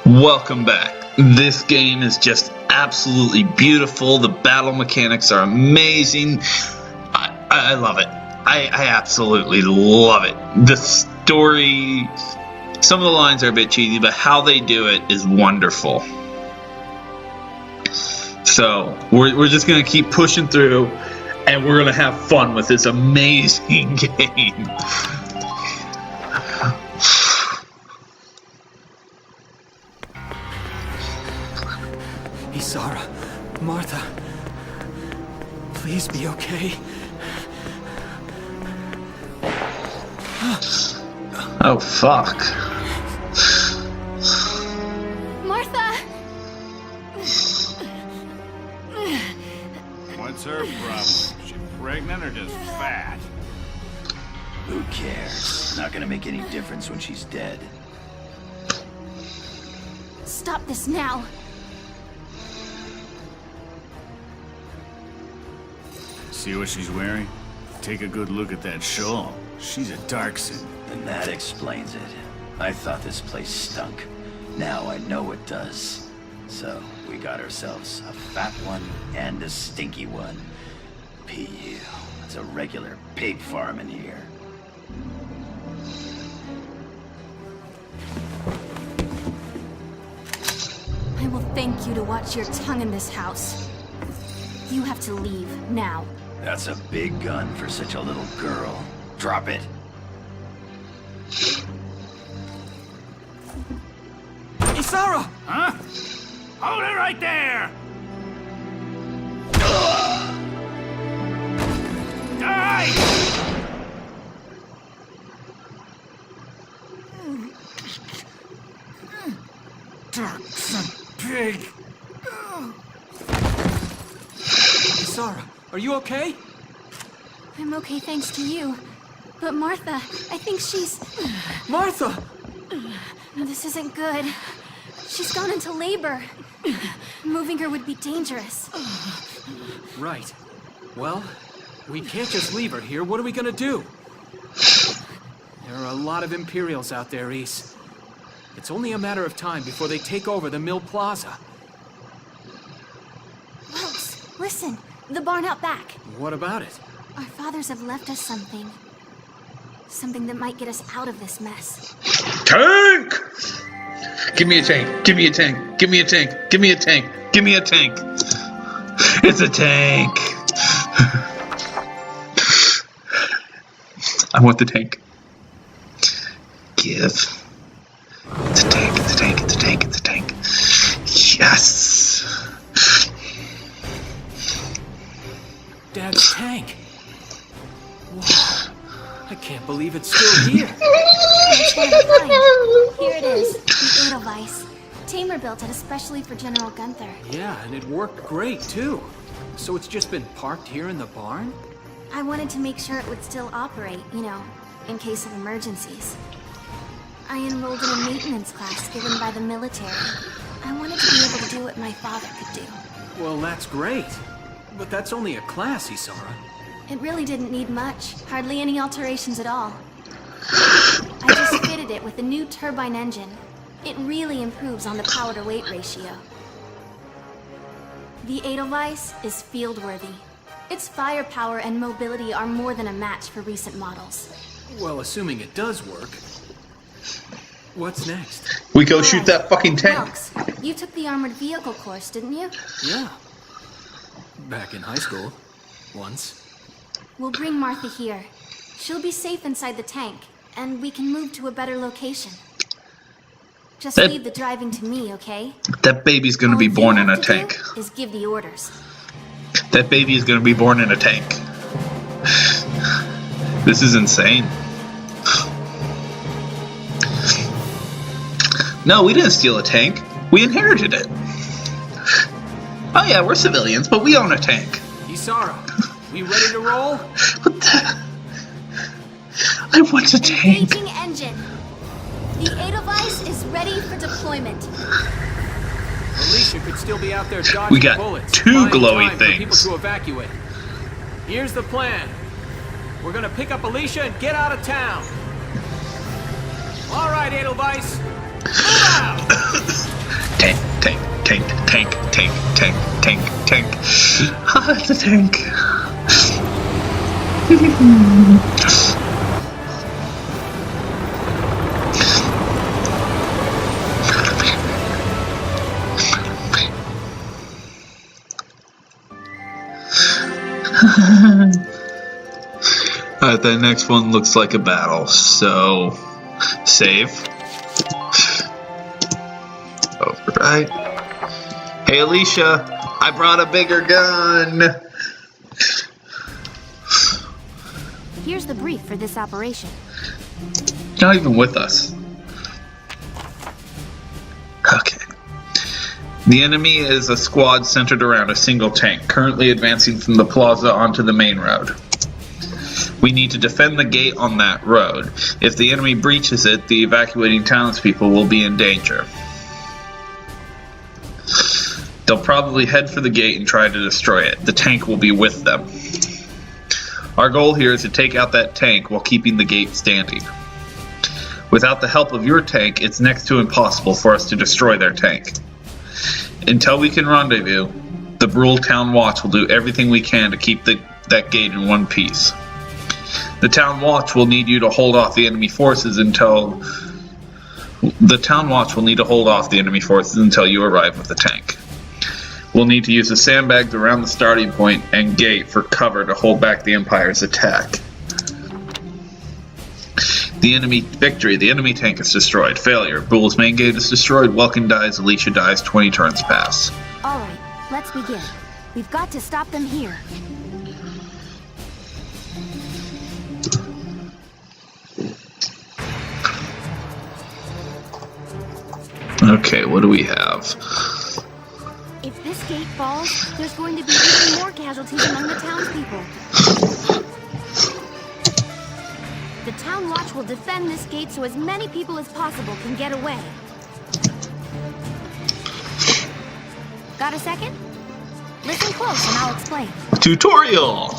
Welcome back. This game is just absolutely beautiful. The battle mechanics are amazing. I love it. I absolutely love it. The story, some of the lines are a bit cheesy, but how they do it is wonderful. So we're just going to keep pushing through, and we're going to have fun with this amazing game. Sarah, Martha, please be okay. Oh, fuck. Martha! What's her problem? She pregnant or just fat? Who cares? Not gonna make any difference when she's dead. Stop this now. See what she's wearing? Take a good look at that shawl. She's a Darkson. And that explains it. I thought this place stunk. Now I know it does. So, we got ourselves a fat one and a stinky one. P.U. It's a regular pig farm in here. I will thank you to watch your tongue in this house. You have to leave, now. That's a big gun for such a little girl. Drop it. Hey, Sarah! Huh? Hold it right there! Die! Darkson pig! Hey, Sarah, are you okay? I'm okay thanks to you. But Martha, I think she's... Martha! This isn't good. She's gone into labor. Moving her would be dangerous. Right. Well, we can't just leave her here. What are we gonna do? There are a lot of Imperials out there, Reese. It's only a matter of time before they take over the Mill Plaza. Rose, listen. The barn out back. What about it? Our fathers have left us something. Something that might get us out of this mess. Tank! Give me a tank. Give me a tank. Give me a tank. Give me a tank. Give me a tank. It's a tank. I want the tank. Give. It's a tank. It's a tank. It's a tank. It's a tank. Yes. Dad's tank. Wow. I can't believe it's still here. That's what I find. Here it is, the Edelweiss. Tamer built it especially for General Gunther. Yeah, and it worked great, too. So it's just been parked here in the barn? I wanted to make sure it would still operate, you know, in case of emergencies. I enrolled in a maintenance class given by the military. I wanted to be able to do what my father could do. Well, that's great. But that's only a class, Isara. It really didn't need much. Hardly any alterations at all. I just fitted it with a new turbine engine. It really improves on the power-to-weight ratio. The Edelweiss is field-worthy. Its firepower and mobility are more than a match for recent models. Well, assuming it does work. What's next? We go shoot that fucking tank. Wilkes, you took the armored vehicle course, didn't you? Yeah. Back in high school. Once. We'll bring Martha here. She'll be safe inside the tank, and we can move to a better location. Just leave the driving to me, okay? That baby's gonna be born in a tank. Is give the orders. That baby is gonna be born in a tank. This is insane. No, we didn't steal a tank. We inherited it. Oh yeah, we're civilians, but we own a tank. Isara, we ready to roll? What the? I want a tank. Engaging engine. The Edelweiss is ready for deployment. Alicia could still be out there dodging We got bullets. two buying glowy time for people things. to evacuate. Here's the plan. We're gonna pick up Alicia and get out of town. All right, Edelweiss. Move out! love the tank. Alright, that next one looks like a battle, so save. Override. Hey Alicia, I brought a bigger gun! Here's the brief for this operation. Not even with us. Okay. The enemy is a squad centered around a single tank, currently advancing from the plaza onto the main road. We need to defend the gate on that road. If the enemy breaches it, the evacuating townspeople will be in danger. They'll probably head for the gate and try to destroy it. The tank will be with them. Our goal here is to take out that tank while keeping the gate standing. Without the help of your tank, it's next to impossible for us to destroy their tank. Until we can rendezvous, the Brule Town Watch will do everything we can to keep that gate in one piece. The Town Watch will need you to hold off the enemy forces until... The Town Watch will need to hold off the enemy forces until you arrive with the tank. We'll need to use the sandbags around the starting point and gate for cover to hold back the Empire's attack. The enemy victory. The enemy tank is destroyed. Failure. Brule's main gate is destroyed. Welkin dies. Alicia dies. 20 turns pass. Alright, let's begin. We've got to stop them here. Okay, what do we have? If this gate falls, there's going to be even more casualties among the townspeople. The Town Watch will defend this gate so as many people as possible can get away. Got a second? Listen close and I'll explain. Tutorial!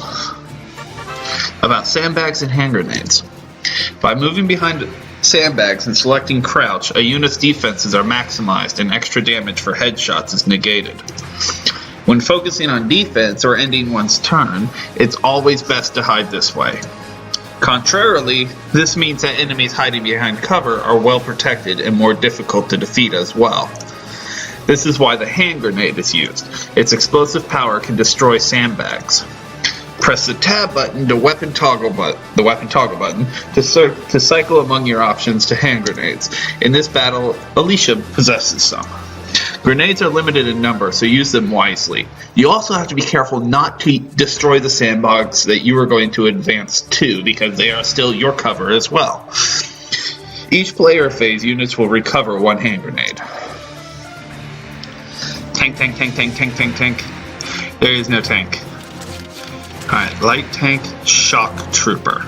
About sandbags and hand grenades. By moving behind sandbags and selecting crouch, a unit's defenses are maximized and extra damage for headshots is negated. When focusing on defense or ending one's turn, it's always best to hide this way. Contrarily, this means that enemies hiding behind cover are well protected and more difficult to defeat as well. This is why the hand grenade is used. Its explosive power can destroy sandbags. Press the tab button, the weapon toggle button, to cycle among your options to hand grenades. In this battle, Alicia possesses some. Grenades are limited in number, so use them wisely. You also have to be careful not to destroy the sandbags that you are going to advance to, because they are still your cover as well. Each player phase, units will recover one hand grenade. Tank, tank, tank, tank, tank, tank, tank. There is no tank. Alright, light tank, shock trooper.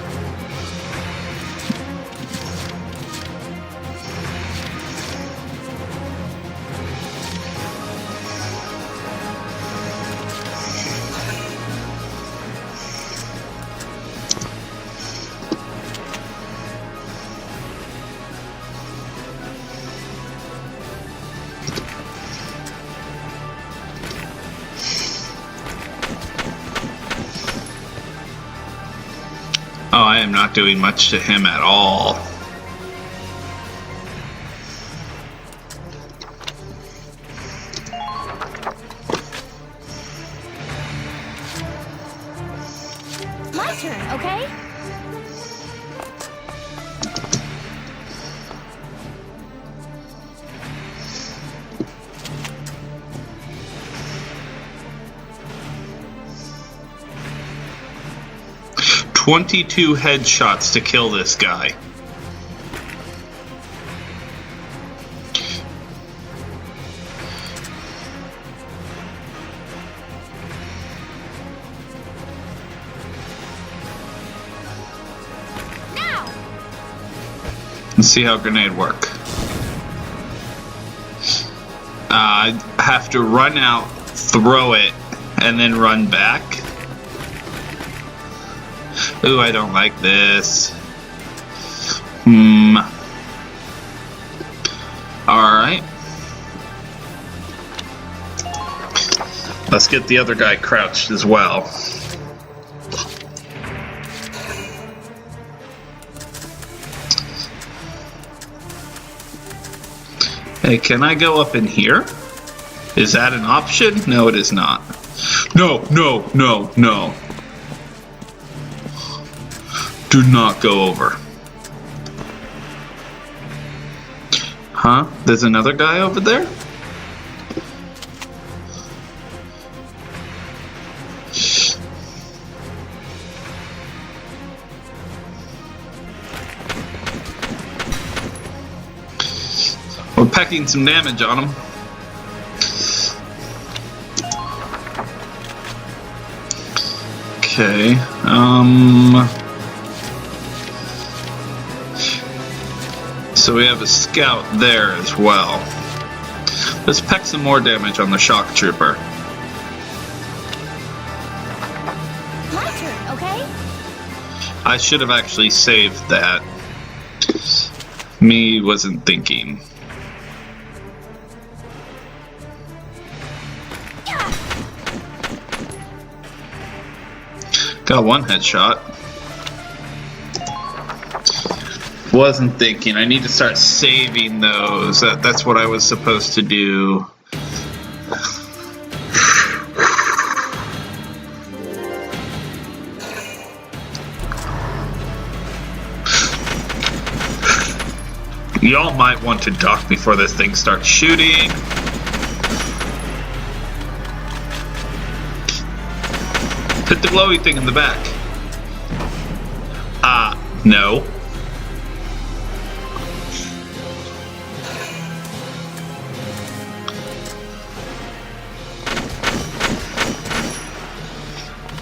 Oh, I am not doing much to him at all. My turn, okay? "22 headshots to kill this guy." Now! Let's see how grenade work. I have to run out, throw it, and then run back. Ooh, I don't like this. Alright. Let's get the other guy crouched as well. Hey, can I go up in here? Is that an option? No, it is not. No, no, no, no. Do not go over. Huh? There's another guy over there? We're packing some damage on him. Okay, so we have a scout there as well. Let's pack some more damage on the shock trooper. My turn, okay? I should have actually saved that. Me wasn't thinking. Got one headshot. Wasn't thinking. I need to start saving those. That's what I was supposed to do. Y'all might want to duck before this thing starts shooting. Hit the glowy thing in the back. No.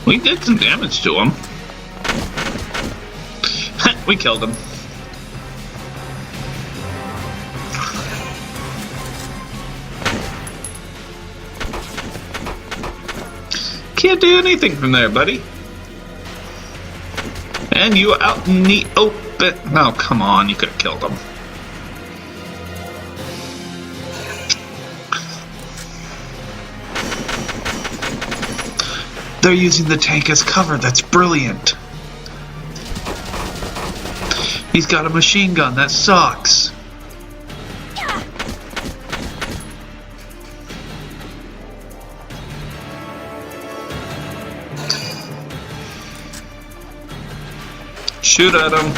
We did some damage to him. We killed him. Can't do anything from there, buddy. And you out in the open. No, come on, you could have killed him. They're using the tank as cover. That's brilliant. He's got a machine gun. That sucks. Shoot at him.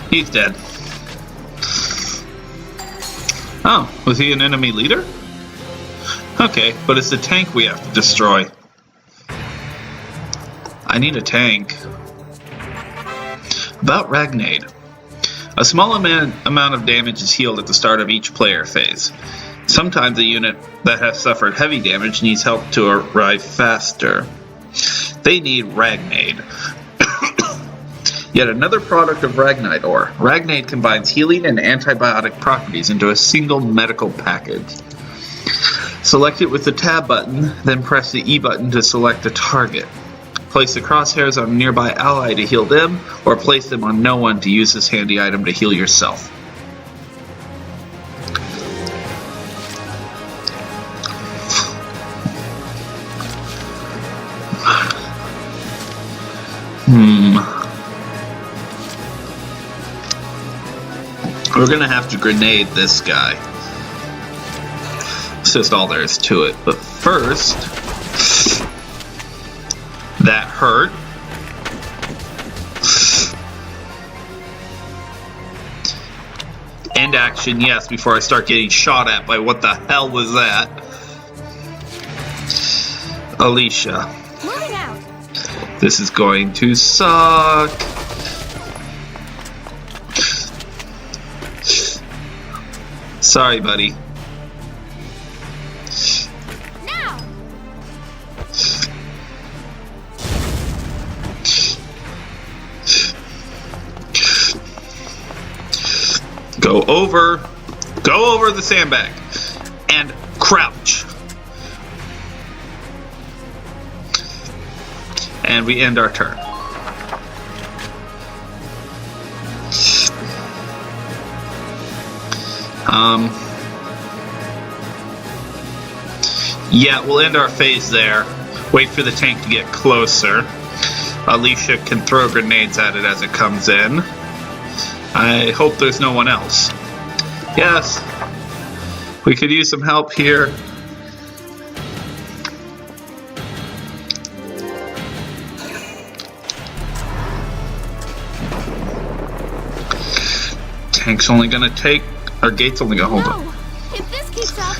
He's dead. Oh, was he an enemy leader? Okay, but it's the tank we have to destroy. I need a tank. About Ragnade. A small amount of damage is healed at the start of each player phase. Sometimes a unit that has suffered heavy damage needs help to arrive faster. They need Ragnade. Yet another product of Ragnite ore. Ragnade combines healing and antibiotic properties into a single medical package. Select it with the tab button, then press the E button to select a target. Place the crosshairs on a nearby ally to heal them, or place them on no one to use this handy item to heal yourself. We're gonna have to grenade this guy. It's just all there is to it. But first, that hurt. End action, yes, before I start getting shot at by what the hell was that? Alicia. Moving out. This is going to suck. Sorry, buddy. Now. Go over the sandbag and crouch. And we end our turn. Yeah, we'll end our phase there. Wait for the tank to get closer. Alicia can throw grenades at it as it comes in. I hope there's no one else. Yes, we could use some help here. Tank's only gonna take, our gate's only gonna hold up. If this keeps up.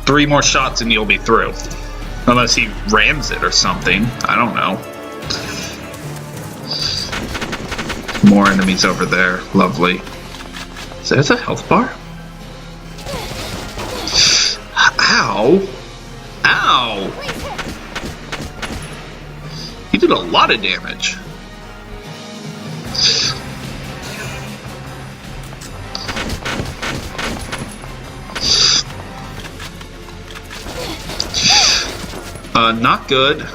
3 more shots and you'll be through. Unless he rams it or something. I don't know. More enemies over there. Lovely. Is that a health bar? Ow! Ow! He did a lot of damage. Not good.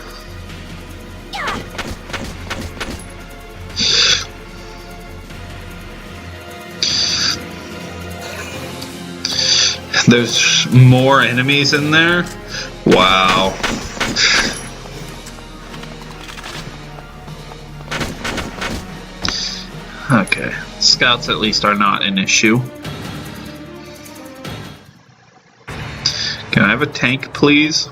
There's more enemies in there? Wow. Okay. Scouts at least are not an issue. Can I have a tank, please?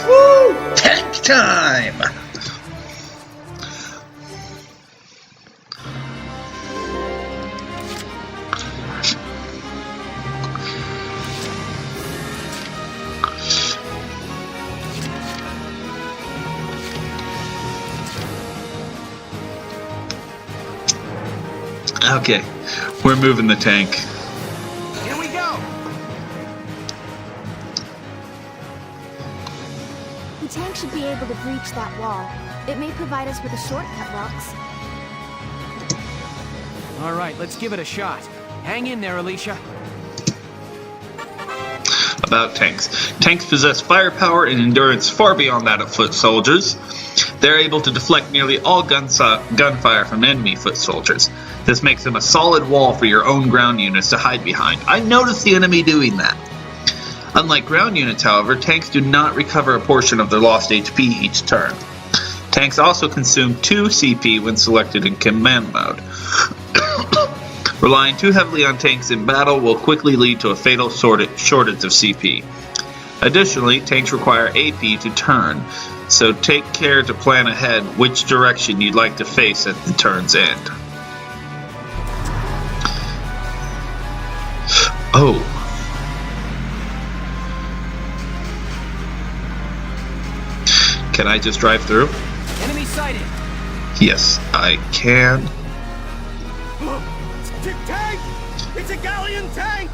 Woo! Tank time! Okay, we're moving the tank. Here we go! The tank should be able to breach that wall. It may provide us with a shortcut, Lux. All right, let's give it a shot. Hang in there, Alicia. About tanks. Tanks possess firepower and endurance far beyond that of foot soldiers. They're able to deflect nearly all gunfire from enemy foot soldiers. This makes them a solid wall for your own ground units to hide behind. I noticed the enemy doing that. Unlike ground units, however, tanks do not recover a portion of their lost HP each turn. Tanks also consume 2 CP when selected in command mode. Relying too heavily on tanks in battle will quickly lead to a fatal shortage of CP. Additionally, tanks require AP to turn, so take care to plan ahead which direction you'd like to face at the turn's end. Oh. Can I just drive through? Enemy sighted! Yes, I can. Tank! It's a galleon tank!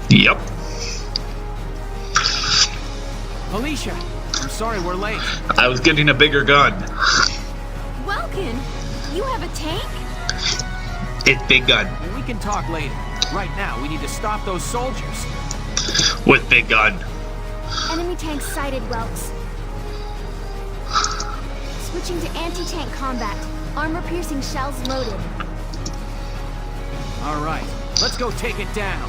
Yep. Alicia, I'm sorry we're late. I was getting a bigger gun. Welkin, you have a tank? It's big gun. Well, we can talk later. Right now, we need to stop those soldiers. With big gun. Enemy tank sighted, Welks. Switching to anti-tank combat. Armor-piercing shells loaded. All right, let's go take it down.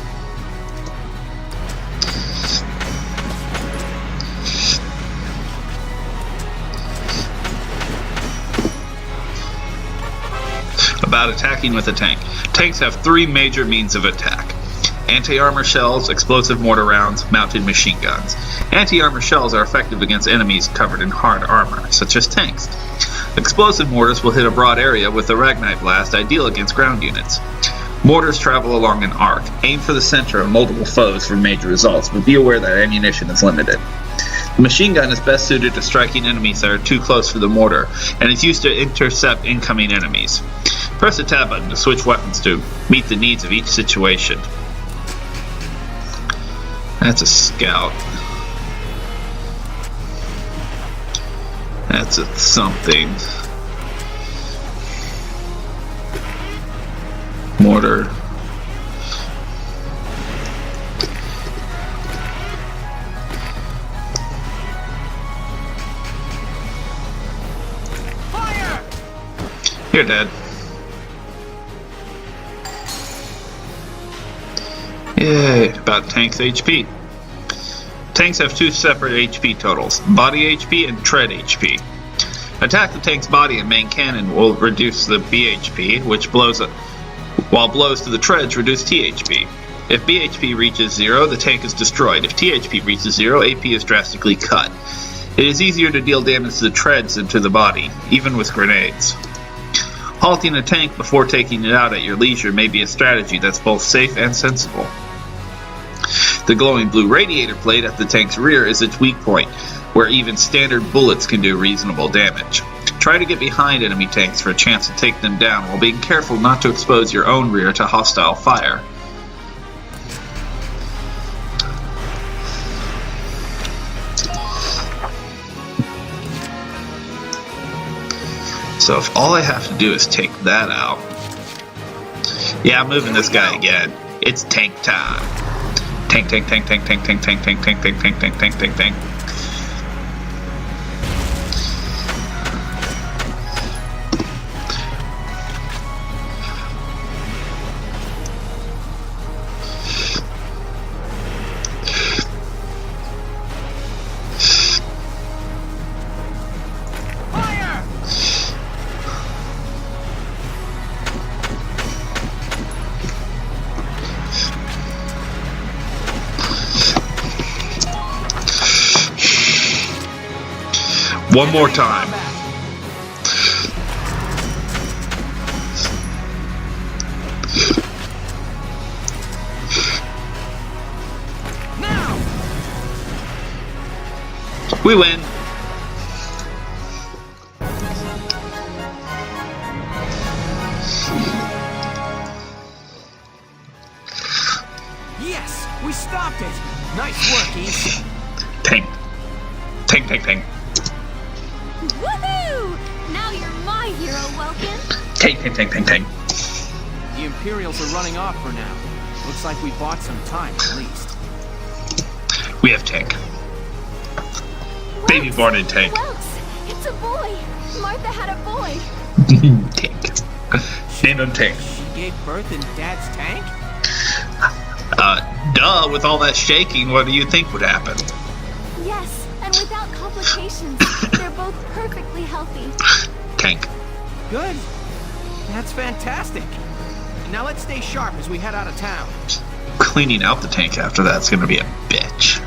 About attacking with a tank. Tanks have 3 major means of attack. Anti-armor shells, explosive mortar rounds, mounted machine guns. Anti-armor shells are effective against enemies covered in hard armor, such as tanks. Explosive mortars will hit a broad area with a Ragnite blast, ideal against ground units. Mortars travel along an arc. Aim for the center of multiple foes for major results, but be aware that ammunition is limited. The machine gun is best suited to striking enemies that are too close for the mortar, and is used to intercept incoming enemies. Press the tab button to switch weapons to meet the needs of each situation. That's a scout. That's a something. Mortar. Fire! You're dead. Yay, about tank's HP. Tanks have 2 separate HP totals, body HP and tread HP. Attack the tank's body and main cannon will reduce the BHP, while blows to the treads reduce THP. If BHP reaches 0, the tank is destroyed. If THP reaches 0, AP is drastically cut. It is easier to deal damage to the treads than to the body, even with grenades. Halting a tank before taking it out at your leisure may be a strategy that's both safe and sensible. The glowing blue radiator plate at the tank's rear is its weak point, where even standard bullets can do reasonable damage. Try to get behind enemy tanks for a chance to take them down while being careful not to expose your own rear to hostile fire. So if all I have to do is take that out... Yeah, I'm moving this guy again. It's tank time. Tank, tank, tank, tank, tank, tank, tank, tank, tank, tank, tank, tank, tank, tank, tank. One more time. Now! We win. Yes, we stopped it. Nice work, Eve. Tank. Tank, tank, tank. Woohoo! Now you're my hero, Welkin. Tank, tank, tank, tank, tank. The Imperials are running off for now. Looks like we bought some time, at least. We have tank. Baby born in tank. Welks, it's a boy. Martha had a boy. Tank. Name him tank. She gave birth in Dad's tank? Duh, with all that shaking, what do you think would happen? Yes, and without complications. They're both perfectly healthy. Tank. Good. That's fantastic. Now let's stay sharp as we head out of town. Cleaning out the tank after that's gonna be a bitch.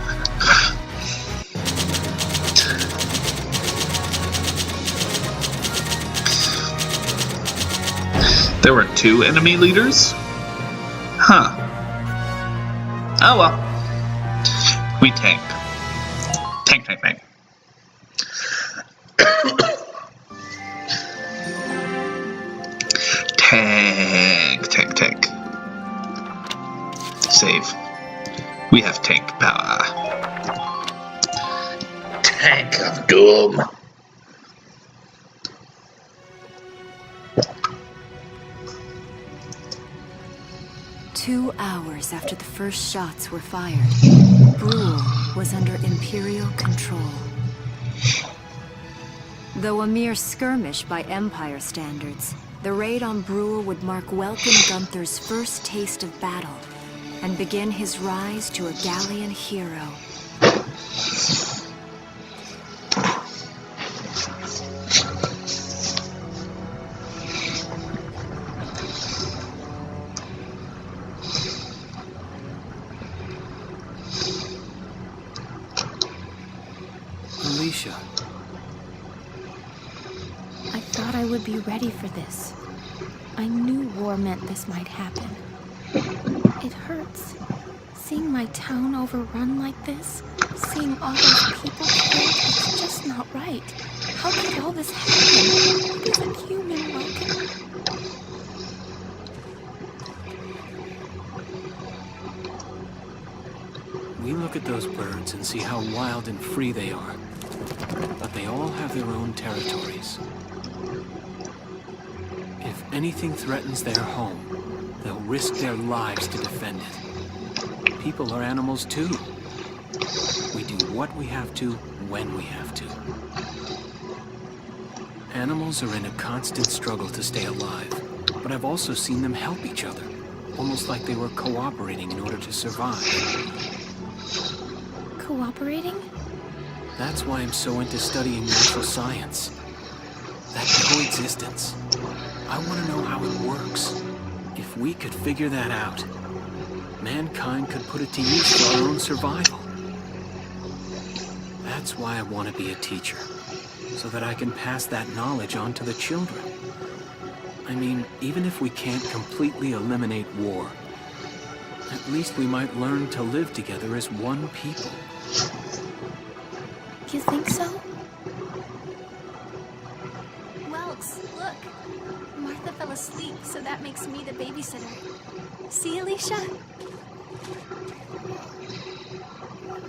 There were 2 enemy leaders? Huh. Oh well. We tank. Tank, tank, tank. Tank, tank, tank. Save. We have tank power. Tank of doom. Two hours after the first shots were fired, Brule was under Imperial control. Though a mere skirmish by Empire standards, the raid on Brule would mark Welkin Gunther's first taste of battle and begin his rise to a Gallian hero. Alicia. I thought I would be ready for this. I knew war meant this might happen. It hurts. Seeing my town overrun like this, seeing all those people killed, it's just not right. How could all this happen? It isn't human, Welkin. We look at those birds and see how wild and free they are. But they all have their own territories. If anything threatens their home, they'll risk their lives to defend it. People are animals too. We do what we have to, when we have to. Animals are in a constant struggle to stay alive, but I've also seen them help each other, almost like they were cooperating in order to survive. Cooperating? That's why I'm so into studying natural science. That coexistence. I want to know how it works. If we could figure that out, mankind could put it to use for our own survival. That's why I want to be a teacher, so that I can pass that knowledge on to the children. I mean, even if we can't completely eliminate war, at least we might learn to live together as one people. You think so? Welks, look. Martha fell asleep, so that makes me the babysitter. See, Alicia?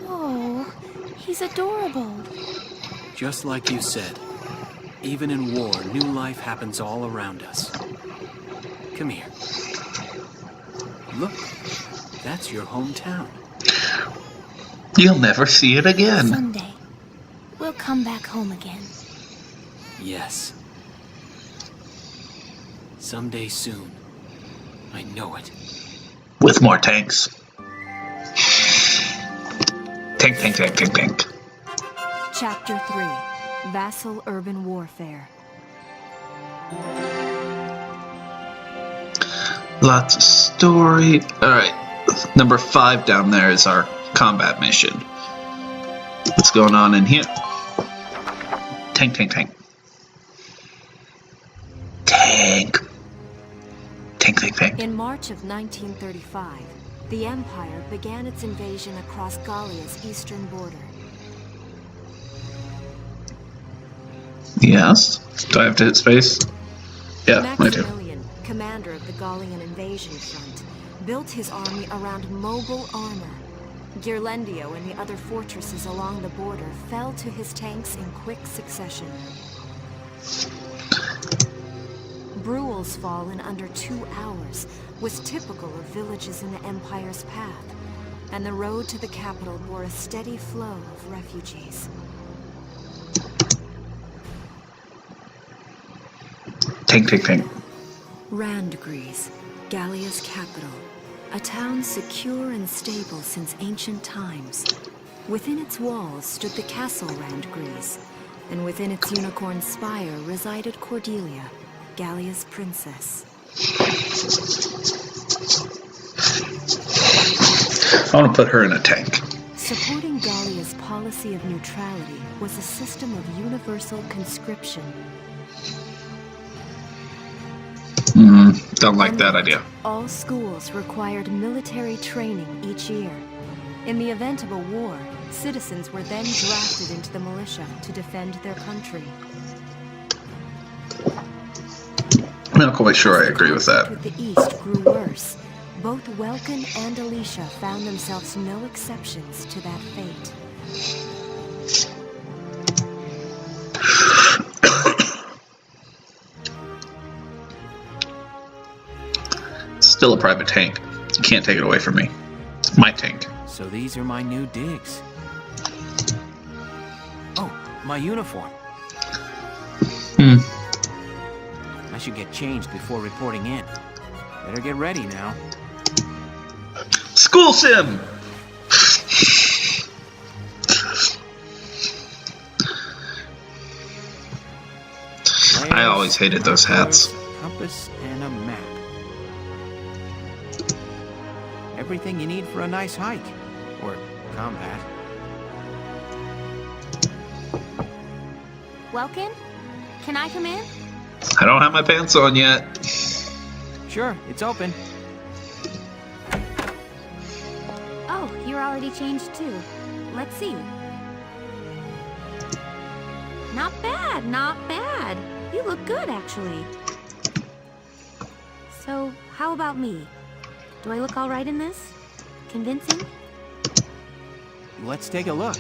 Oh, he's adorable. Just like you said, even in war, new life happens all around us. Come here. Look, that's your hometown. You'll never see it again. Someday, we'll come back home again. Yes. Someday soon. I know it. With more tanks. Tank, tank, tank, tank, tank. Chapter 3. Vassal Urban Warfare. Lots of story. Alright. Number 5 down there is our combat mission. What's going on in here? Tank, tank, tank. Tank. Tank, tank, tank. In March of 1935, the Empire began its invasion across Gallia's eastern border. Yes? Do I have to hit space? Yeah, I do. Maximilian, commander of the Gallian invasion front, built his army around mobile armor. Ghirlandaio and the other fortresses along the border fell to his tanks in quick succession. Bruhl's fall in under 2 hours was typical of villages in the Empire's path, and the road to the capital bore a steady flow of refugees. Tank, tank, tank. Randgries, Gallia's capital, a town secure and stable since ancient times. Within its walls stood the castle Randgries, and within its unicorn spire resided Cordelia, Gallia's princess. I want to put her in a tank. Supporting Gallia's policy of neutrality was a system of universal conscription. Don't like that idea. All schools required military training each year. In the event of a war, citizens were then drafted into the militia to defend their country. I'm not quite sure I agree with that. With the east grew worse. Both Welkin and Alicia found themselves no exceptions to that fate. Still a private tank. You can't take it away from me. It's my tank. So these are my new digs. Oh, my uniform. I should get changed before reporting in. Better get ready now. School sim! I always hated those hats. Compass and a map. Everything you need for a nice hike. Or combat. Welkin? Can I come in? I don't have my pants on yet. Sure, it's open. Oh, you're already changed too. Let's see. Not bad, not bad. You look good, actually. So, how about me? Do I look all right in this? Convincing? Let's take a look.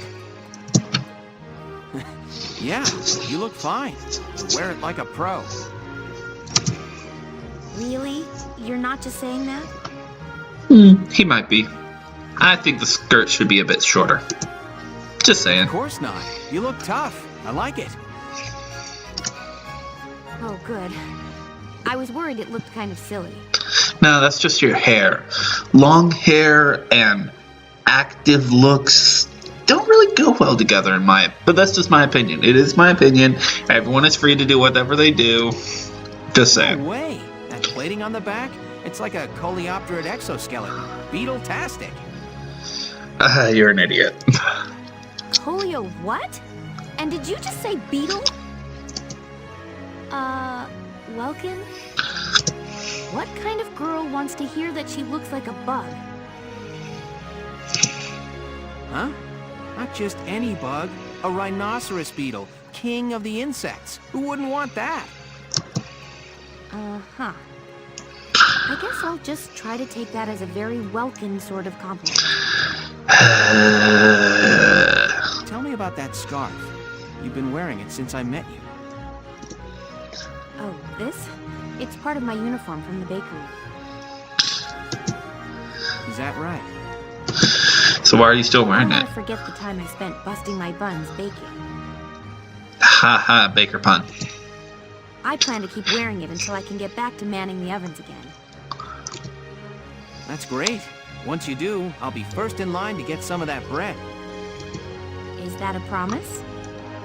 Yeah, you look fine. You wear it like a pro. Really? You're not just saying that? He might be. I think the skirt should be a bit shorter. Just saying. Of course not. You look tough. I like it. Oh, good. I was worried it looked kind of silly. No, that's just your hair. Long hair and active looks don't really go well together but that's just my opinion. It is my opinion. Everyone is free to do whatever they do. Just saying. No way. That plating on the back? It's like a coleopterate exoskeleton. Beetle-tastic. You're an idiot. Polio what? And did you just say beetle? Welkin? What kind of girl wants to hear that she looks like a bug? Huh? Not just any bug. A rhinoceros beetle. King of the insects. Who wouldn't want that? Uh-huh. I guess I'll just try to take that as a very welcome sort of compliment. Tell me about that scarf. You've been wearing it since I met you. Oh, this? It's part of my uniform from the bakery. Is that right? So why are you still wearing I it? don't want to forget the time I spent busting my buns baking. Ha ha, baker pun. I plan to keep wearing it until I can get back to manning the ovens again. That's great. Once you do, I'll be first in line to get some of that bread. Is that a promise?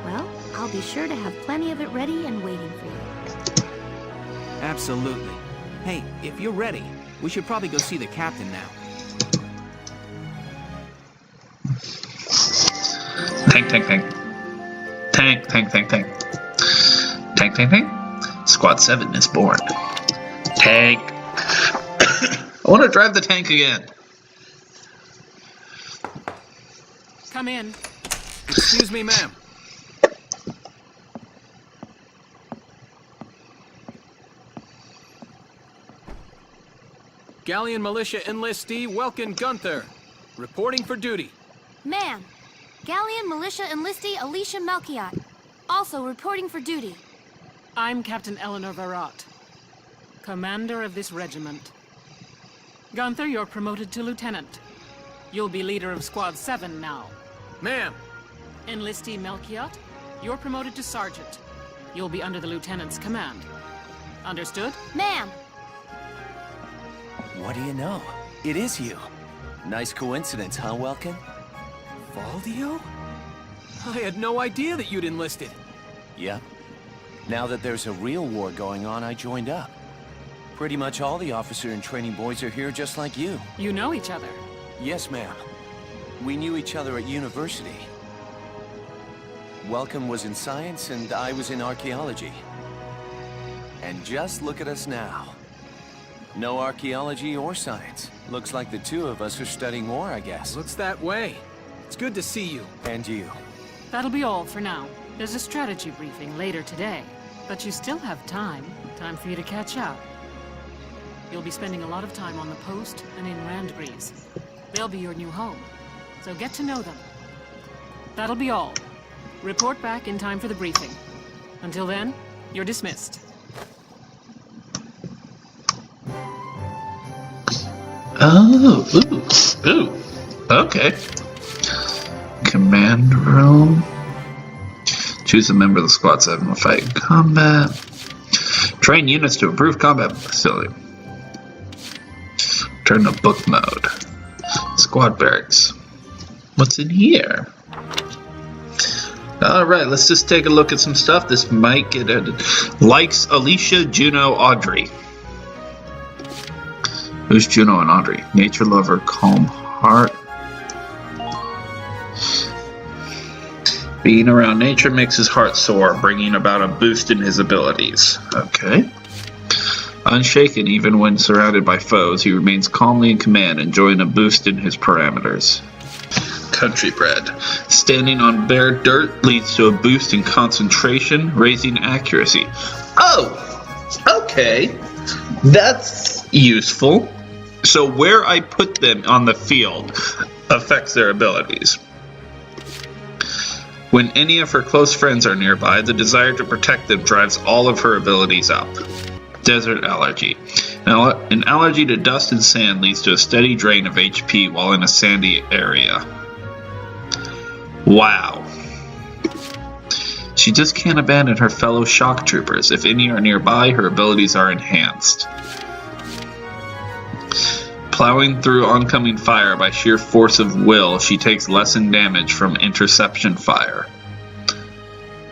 Well, I'll be sure to have plenty of it ready and waiting for you. Absolutely. Hey, if you're ready, we should probably go see the captain now. Tank, tank, tank. Tank, tank, tank, tank. Tank, tank, tank. Squad 7 is born. Tank. I want to drive the tank again. Come in. Excuse me, ma'am. Galleon Militia Enlistee Welkin Gunther, reporting for duty. Ma'am, Galleon Militia Enlistee Alicia Melchiot, also reporting for duty. I'm Captain Eleanor Varrot, commander of this regiment. Gunther, you're promoted to lieutenant. You'll be leader of Squad 7 now. Ma'am. Enlistee Melchiot, you're promoted to sergeant. You'll be under the lieutenant's command. Understood? Ma'am! What do you know? It is you. Nice coincidence, huh, Welkin? Valdio? I had no idea that you'd enlisted. Yep. Now that there's a real war going on, I joined up. Pretty much all the officer and training boys are here just like you. You know each other. Yes, ma'am. We knew each other at university. Welcome was in science and I was in archaeology. And just look at us now. No archaeology or science. Looks like the two of us are studying war, I guess. Looks that way. It's good to see you. And you. That'll be all for now. There's a strategy briefing later today. But you still have time. Time for you to catch up. You'll be spending a lot of time on the post and in Randgreaves. They'll be your new home. So get to know them. That'll be all. Report back in time for the briefing. Until then, you're dismissed. Oh, ooh, okay. Command room. Choose a member of the Squad 7 will fight in combat. Train units to improve combat facility. Turn to book mode. Squad barracks. What's in here? Alright, let's just take a look at some stuff. This might get edited. Likes Alicia, Juno, Audrey. Who's Juno and Audrey? Nature lover, calm heart. Being around nature makes his heart soar, bringing about a boost in his abilities. Okay. Unshaken even when surrounded by foes, he remains calmly in command, enjoying a boost in his parameters. Country bred. Standing on bare dirt leads to a boost in concentration, raising accuracy. Oh! Okay. That's useful. So where I put them on the field affects their abilities. When any of her close friends are nearby, the desire to protect them drives all of her abilities up. Desert allergy. An allergy to dust and sand leads to a steady drain of HP while in a sandy area. Wow. She just can't abandon her fellow shock troopers. If any are nearby, her abilities are enhanced. Plowing through oncoming fire by sheer force of will, she takes lessened damage from interception fire.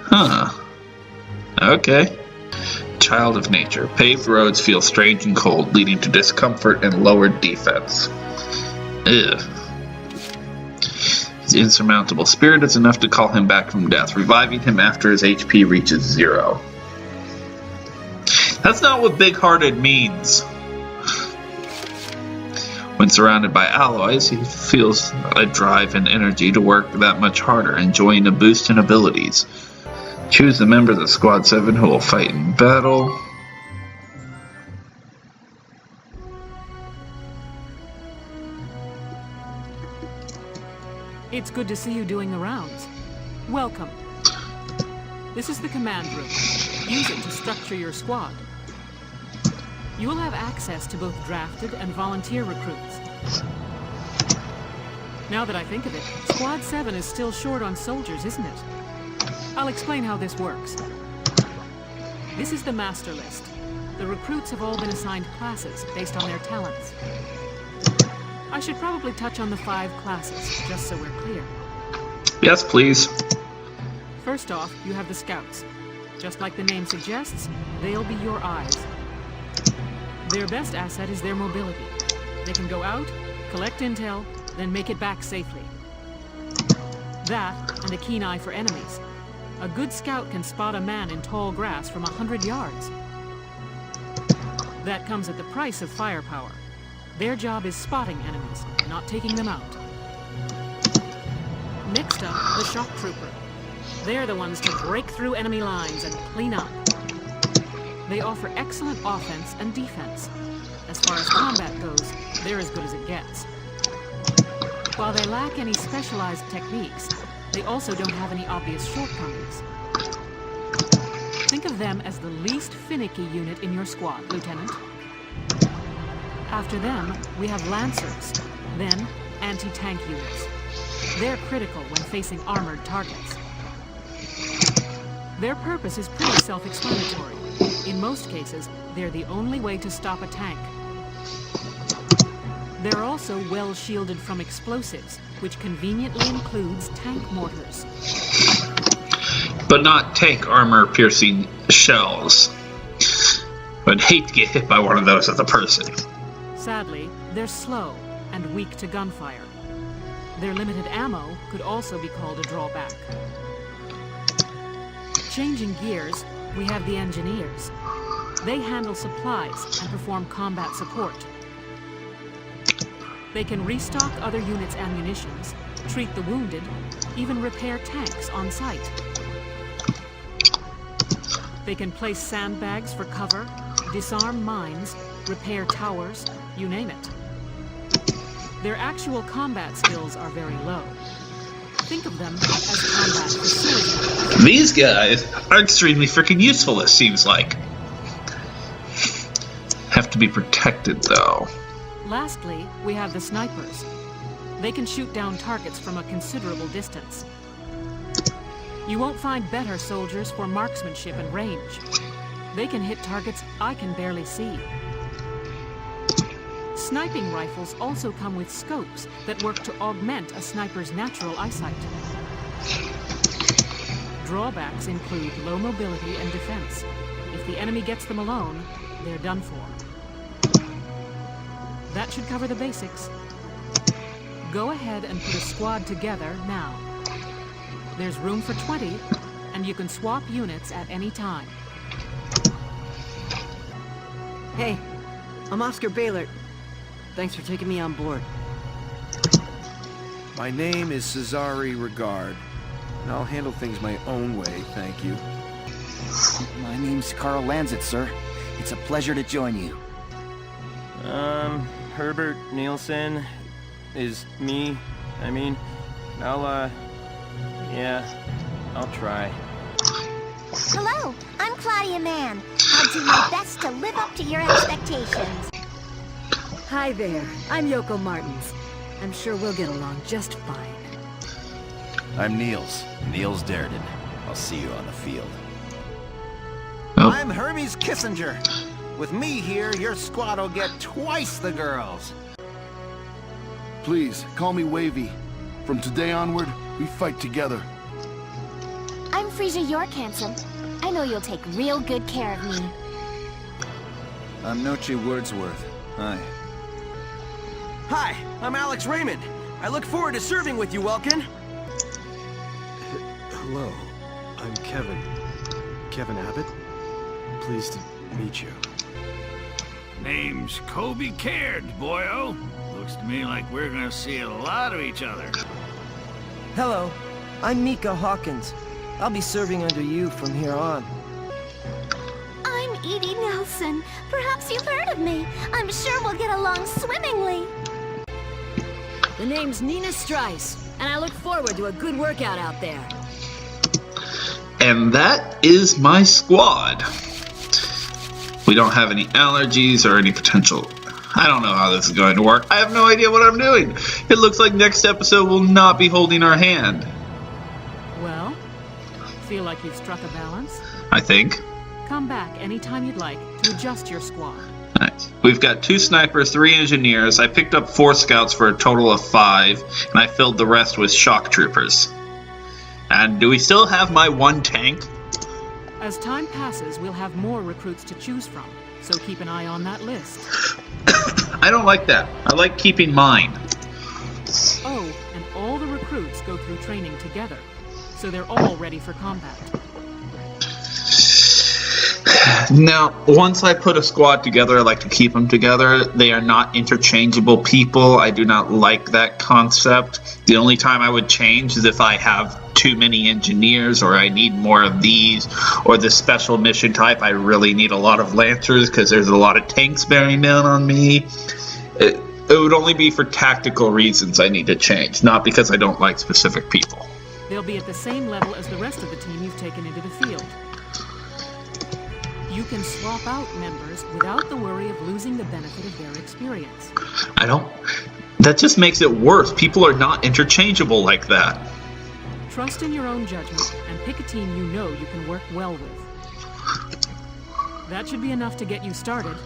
Huh. Okay. Child of nature. Paved roads feel strange and cold, leading to discomfort and lowered defense. Ugh. His insurmountable spirit is enough to call him back from death, reviving him after his HP reaches 0. That's not what big-hearted means. When surrounded by alloys, he feels a drive and energy to work that much harder, enjoying a boost in abilities. Choose the members of Squad 7 who will fight in battle. It's good to see you doing the rounds. Welcome. This is the command room. Use it to structure your squad. You will have access to both drafted and volunteer recruits. Now that I think of it, Squad 7 is still short on soldiers, isn't it? I'll explain how this works. This is the master list. The recruits have all been assigned classes based on their talents. I should probably touch on the 5 classes, just so we're clear. Yes, please. First off, you have the scouts. Just like the name suggests, they'll be your eyes. Their best asset is their mobility. They can go out, collect intel, then make it back safely. That, and a keen eye for enemies. A good scout can spot a man in tall grass from 100 yards. That comes at the price of firepower. Their job is spotting enemies, not taking them out. Next up, the shock trooper. They're the ones to break through enemy lines and clean up. They offer excellent offense and defense. As far as combat goes, they're as good as it gets. While they lack any specialized techniques, they also don't have any obvious shortcomings. Think of them as the least finicky unit in your squad, Lieutenant. After them, we have Lancers, then anti-tank units. They're critical when facing armored targets. Their purpose is pretty self-explanatory. In most cases, they're the only way to stop a tank. They're also well shielded from explosives, which conveniently includes tank mortars. But not tank armor-piercing shells. I'd hate to get hit by one of those as a person. Sadly, they're slow and weak to gunfire. Their limited ammo could also be called a drawback. Changing gears, we have the engineers. They handle supplies and perform combat support. They can restock other units' ammunitions, treat the wounded, even repair tanks on site. They can place sandbags for cover, disarm mines, repair towers, you name it. Their actual combat skills are very low. Think of them as combat facilitators. These guys are extremely freaking useful, it seems like. Have to be protected, though. Lastly, we have the snipers. They can shoot down targets from a considerable distance. You won't find better soldiers for marksmanship and range. They can hit targets I can barely see. Sniping rifles also come with scopes that work to augment a sniper's natural eyesight. Drawbacks include low mobility and defense. If the enemy gets them alone, they're done for. That should cover the basics. Go ahead and put a squad together now. There's room for 20, and you can swap units at any time. Hey, I'm Oscar Baylor. Thanks for taking me on board. My name is Cesare Regard, and I'll handle things my own way, thank you. My name's Carl Lanzit, sir. It's a pleasure to join you. Herbert Nielsen is me. I'll try. Hello, I'm Claudia Mann. I'll do my best to live up to your expectations. Hi there, I'm Yoko Martins. I'm sure we'll get along just fine. I'm Niels Darden. I'll see you on the field. Oh. I'm Hermes Kissinger. With me here, your squad will get twice the girls. Please, call me Wavy. From today onward, we fight together. I'm Frasier York, handsome. I know you'll take real good care of me. I'm Noche Wordsworth. Hi. Hi, I'm Alex Raymond. I look forward to serving with you, Welkin. Hello, I'm Kevin. Kevin Abbott. Pleased to meet you. Name's Kobe Caird, boyo. Looks to me like we're gonna see a lot of each other. Hello, I'm Mika Hawkins. I'll be serving under you from here on. I'm Edie Nelson. Perhaps you've heard of me. I'm sure we'll get along swimmingly. The name's Nina Strice, and I look forward to a good workout out there. And that is my squad. We don't have any allergies or any potential. I don't know how this is going to work. I have no idea what I'm doing. It looks like next episode will not be holding our hand. Well, feel like you've struck a balance? I think. Come back anytime you'd like to adjust your squad. Nice. We've got 2 snipers, 3 engineers. I picked up 4 scouts for a total of 5, and I filled the rest with shock troopers. And do we still have my 1 tank? As time passes, we'll have more recruits to choose from, so keep an eye on that list. I don't like that. I like keeping mine. Oh, and all the recruits go through training together, so they're all ready for combat. Now, once I put a squad together, I like to keep them together. They are not interchangeable people. I do not like that concept. The only time I would change is if I have too many engineers, or I need more of these, or the special mission type, I really need a lot of lancers because there's a lot of tanks bearing down on me. It would only be for tactical reasons I need to change, not because I don't like specific people. They'll be at the same level as the rest of the team you've taken into the field. You can swap out members without the worry of losing the benefit of their experience. That just makes it worse. People are not interchangeable like that. Trust in your own judgment and pick a team you know you can work well with. That should be enough to get you started.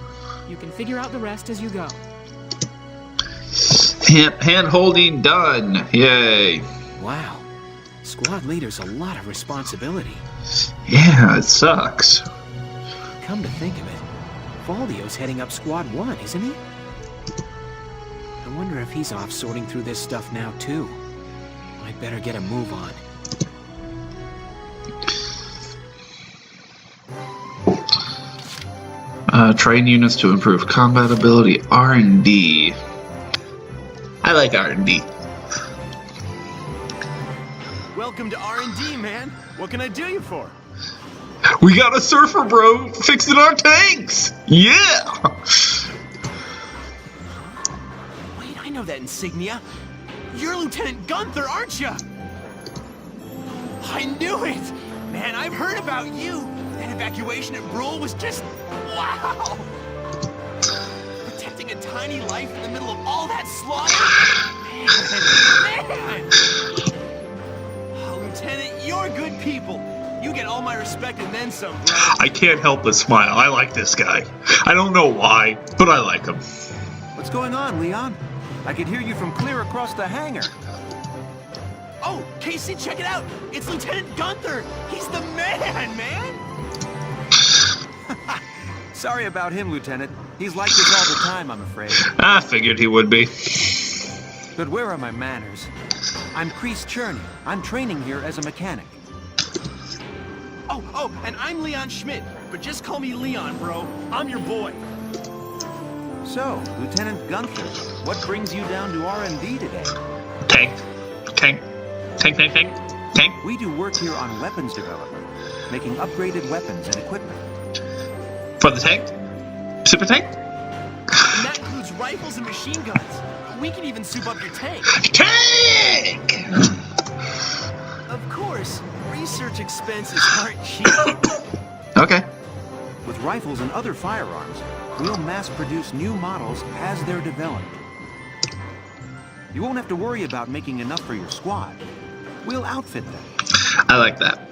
You can figure out the rest as you go. Hand holding done. Yay. Wow. Squad leader's a lot of responsibility. Yeah, it sucks. Come to think of it, Valdio's heading up Squad 1, isn't he? I wonder if he's off sorting through this stuff now, too. I'd better get a move on. Train units to improve combat ability. R&D. I like R&D. Welcome to R&D, man. What can I do you for? We got a surfer, bro, fixing our tanks! Yeah! Wait, I know that insignia. You're Lieutenant Gunther, aren't you? I knew it! Man, I've heard about you. That evacuation at Brule was just... wow! Protecting a tiny life in the middle of all that slaughter? Man! Oh, Lieutenant, you're good people. You get all my respect and then some, bro. I can't help but smile. I like this guy. I don't know why, but I like him. What's going on, Leon? I could hear you from clear across the hangar. Oh, Casey, check it out! It's Lieutenant Gunther! He's the man! Sorry about him, Lieutenant. He's like this all the time, I'm afraid. I figured he would be. But where are my manners? I'm Kreese Cherney. I'm training here as a mechanic. Oh, and I'm Leon Schmidt, but just call me Leon, bro. I'm your boy. So, Lieutenant Gunther, what brings you down to R&D today? Tank. We do work here on weapons development, making upgraded weapons and equipment. For the tank? Super tank? And that includes rifles and machine guns. We can even soup up your tank. Tank! Of course, research expenses aren't cheap. Okay. With rifles and other firearms, we'll mass-produce new models as they're developed. You won't have to worry about making enough for your squad. We'll outfit them. I like that.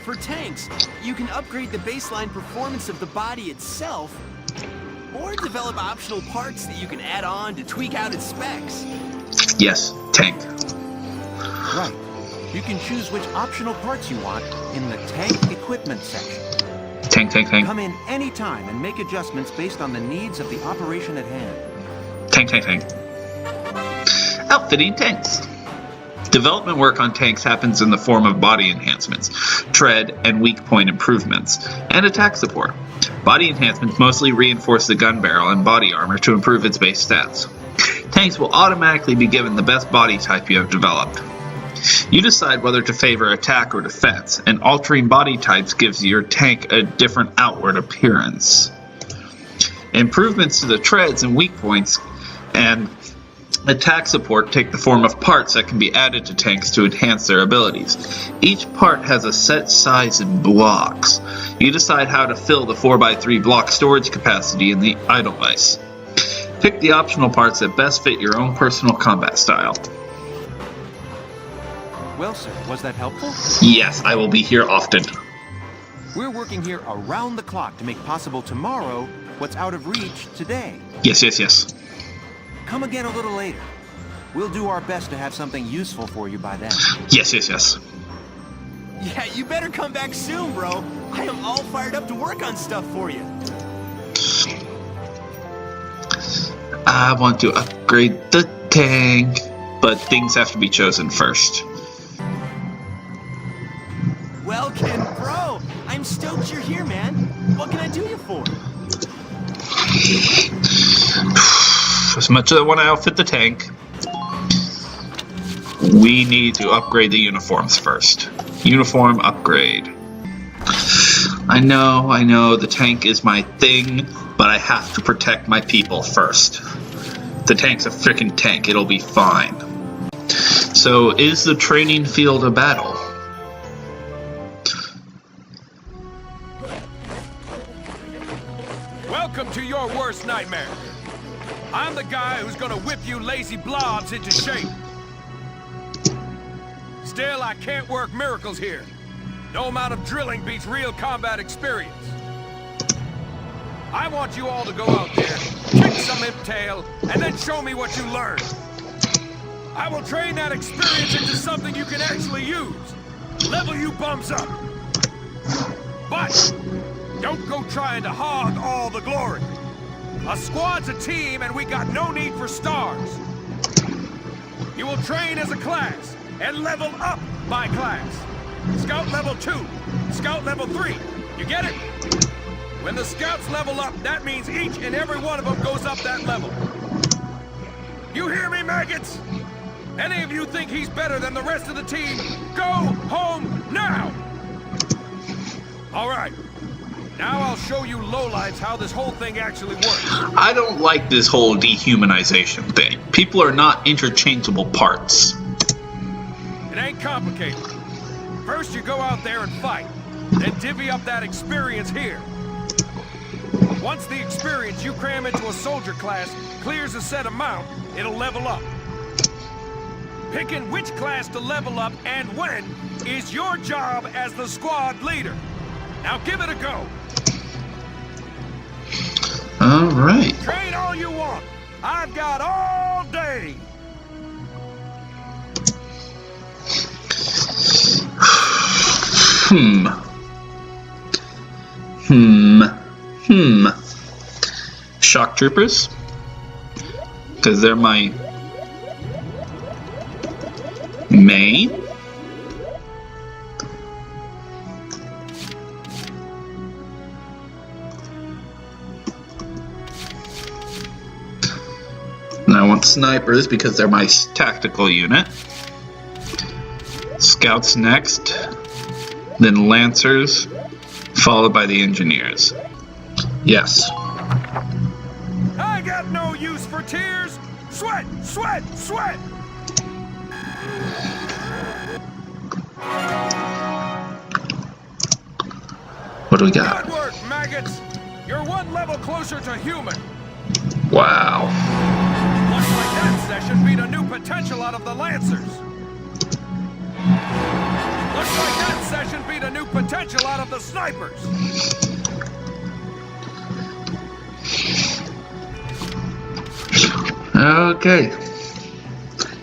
For tanks, you can upgrade the baseline performance of the body itself, Or develop optional parts that you can add on to tweak out its specs. Yes, tank. Right. You can choose which optional parts you want in the tank equipment section. Tank. Come in any time and make adjustments based on the needs of the operation at hand. Tank. Outfitting tanks. Development work on tanks happens in the form of body enhancements, tread and weak point improvements, and attack support. Body enhancements mostly reinforce the gun barrel and body armor to improve its base stats. Tanks will automatically be given the best body type you have developed. You decide whether to favor attack or defense, and altering body types gives your tank a different outward appearance. Improvements to the treads and weak points and attack support take the form of parts that can be added to tanks to enhance their abilities. Each part has a set size in blocks. You decide how to fill the 4x3 block storage capacity in the Edelweiss. Pick the optional parts that best fit your own personal combat style. Well, sir, was that helpful? Yes, I will be here often. We're working here around the clock to make possible tomorrow what's out of reach today. Yes. Come again a little later. We'll do our best to have something useful for you by then. Yes. Yeah, you better come back soon, bro. I am all fired up to work on stuff for you. I want to upgrade the tank, but things have to be chosen first. Well, Ken, bro, I'm stoked you're here, man. What can I do you for? As much as I want to outfit the tank, we need to upgrade the uniforms first. Uniform upgrade. I know, the tank is my thing, but I have to protect my people first. The tank's a freaking tank, it'll be fine. So, is the training field a battle? Welcome to your worst nightmare. I'm the guy who's gonna whip you lazy blobs into shape. Still, I can't work miracles here. No amount of drilling beats real combat experience. I want you all to go out there, kick some imp tail, and then show me what you learned. I will train that experience into something you can actually use. Level you bumps up. But don't go trying to hog all the glory. A squad's a team, and we got no need for stars. You will train as a class, and level up by class. Scout level 2, Scout level 3. You get it? When the Scouts level up, that means each and every one of them goes up that level. You hear me, maggots? Any of you think he's better than the rest of the team, go home now! All right. Now I'll show you lowlights how this whole thing actually works. I don't like this whole dehumanization thing. People are not interchangeable parts. It ain't complicated. First you go out there and fight, then divvy up that experience here. Once the experience you cram into a soldier class clears a set amount, it'll level up. Picking which class to level up and when is your job as the squad leader. Now give it a go. All right. Train all you want. I've got all day. Shock troopers? Because they're my main? I want snipers because they're my tactical unit. Scouts next, then lancers, followed by the engineers. Yes. I got no use for tears. Sweat, sweat, sweat. What do we got? Good work, maggots. You're one level closer to human. Wow. Looks like that session beat a new potential out of the Lancers. Looks like that session beat a new potential out of the Snipers. Okay.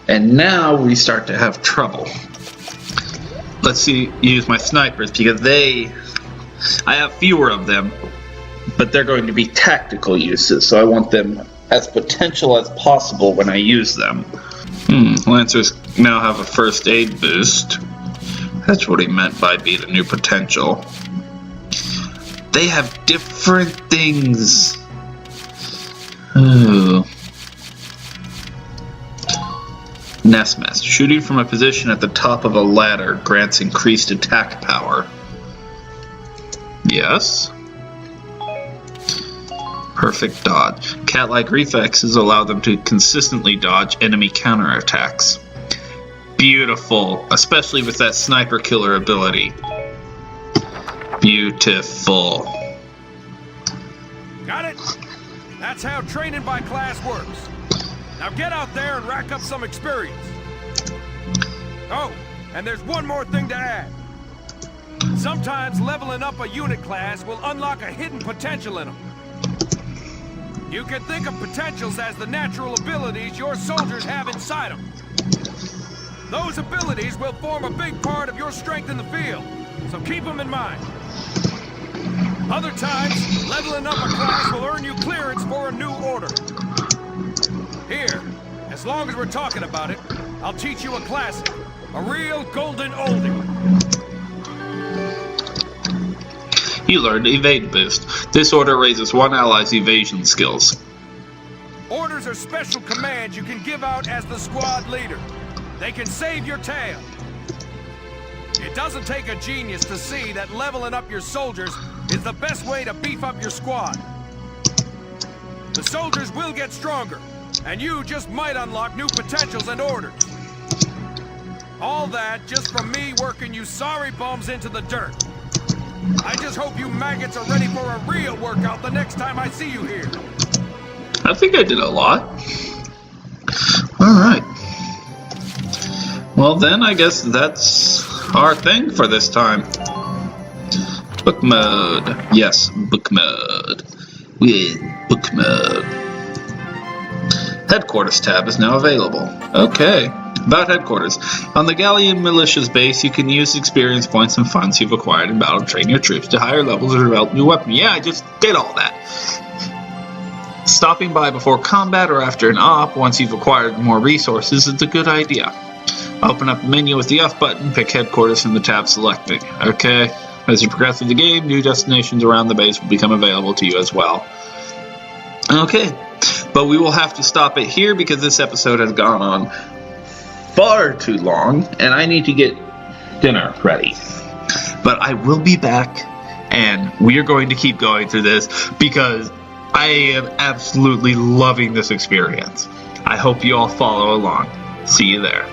And now we start to have trouble. Let's see, use my snipers because I have fewer of them, but they're going to be tactical uses, so I want them as potential as possible when I use them. Lancers now have a first aid boost. That's what he meant by beat a new potential. They have different things. Ooh. Nest Mess. Shooting from a position at the top of a ladder grants increased attack power. Yes. Perfect dodge. Cat-like reflexes allow them to consistently dodge enemy counterattacks. Beautiful. Especially with that sniper killer ability. Beautiful. Got it? That's how training by class works. Now get out there and rack up some experience. Oh, and there's one more thing to add. Sometimes leveling up a unit class will unlock a hidden potential in them. You can think of potentials as the natural abilities your soldiers have inside them. Those abilities will form a big part of your strength in the field, so keep them in mind. Other times, leveling up a class will earn you clearance for a new order. Here, as long as we're talking about it, I'll teach you a classic. A real golden oldie. You learned Evade Boost. This order raises one ally's evasion skills. Orders are special commands you can give out as the squad leader. They can save your tail. It doesn't take a genius to see that leveling up your soldiers is the best way to beef up your squad. The soldiers will get stronger, and you just might unlock new potentials and orders. All that just from me working you sorry bums into the dirt. I just hope you maggots are ready for a real workout the next time I see you here. I think I did a lot. Alright. Well then, I guess that's our thing for this time. Book mode. Yes, book mode. With book mode. Headquarters tab is now available. Okay. About headquarters. On the Gallian militia's base, you can use experience points and funds you've acquired in battle to train your troops to higher levels or develop new weapons. Yeah, I just did all that. Stopping by before combat or after an op, once you've acquired more resources, is a good idea. Open up the menu with the F button, pick headquarters from the tab selecting. Okay. As you progress through the game, new destinations around the base will become available to you as well. Okay. But we will have to stop it here because this episode has gone on far too long, and I need to get dinner ready. But I will be back, and we are going to keep going through this because I am absolutely loving this experience. I hope you all follow along. See you there.